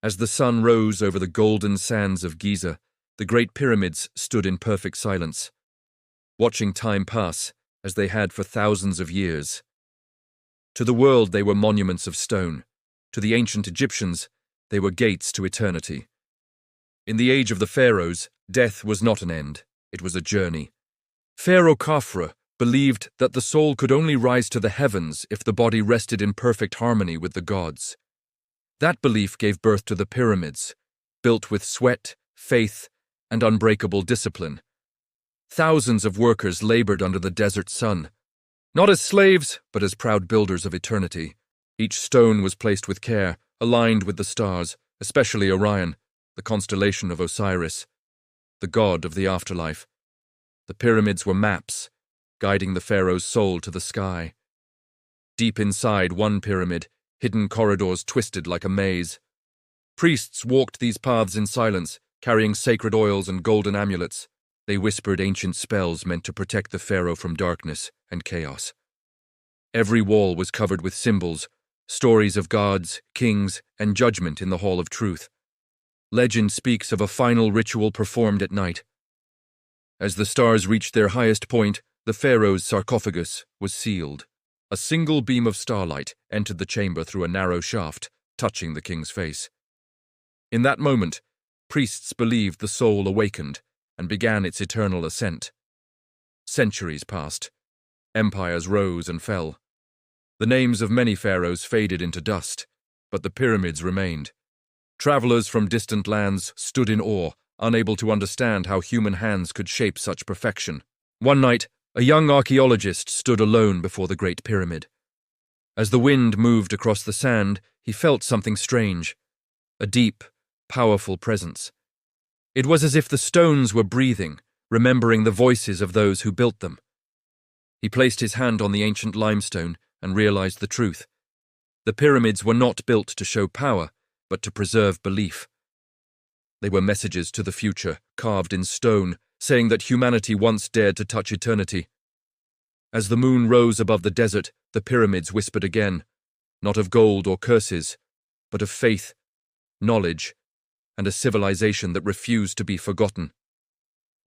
As the sun rose over the golden sands of Giza, the great pyramids stood in perfect silence, watching time pass as they had for thousands of years. To the world they were monuments of stone. To the ancient Egyptians, they were gates to eternity. In the age of the pharaohs, death was not an end, it was a journey. Pharaoh Khafre believed that the soul could only rise to the heavens if the body rested in perfect harmony with the gods. That belief gave birth to the pyramids, built with sweat, faith, and unbreakable discipline. Thousands of workers labored under the desert sun, not as slaves, but as proud builders of eternity. Each stone was placed with care, aligned with the stars, especially Orion, the constellation of Osiris, the god of the afterlife. The pyramids were maps, guiding the pharaoh's soul to the sky. Deep inside one pyramid, hidden corridors twisted like a maze. Priests walked these paths in silence, carrying sacred oils and golden amulets. They whispered ancient spells meant to protect the pharaoh from darkness and chaos. Every wall was covered with symbols, stories of gods, kings, and judgment in the Hall of Truth. Legend speaks of a final ritual performed at night. As the stars reached their highest point, the pharaoh's sarcophagus was sealed. A single beam of starlight entered the chamber through a narrow shaft, touching the king's face. In that moment, priests believed the soul awakened and began its eternal ascent. Centuries passed. Empires rose and fell. The names of many pharaohs faded into dust, but the pyramids remained. Travelers from distant lands stood in awe, unable to understand how human hands could shape such perfection. One night, a young archaeologist stood alone before the Great Pyramid. As the wind moved across the sand, he felt something strange, a deep, powerful presence. It was as if the stones were breathing, remembering the voices of those who built them. He placed his hand on the ancient limestone and realized the truth. The pyramids were not built to show power, but to preserve belief. They were messages to the future, carved in stone, saying that humanity once dared to touch eternity. As the moon rose above the desert, the pyramids whispered again, not of gold or curses, but of faith, knowledge, and a civilization that refused to be forgotten.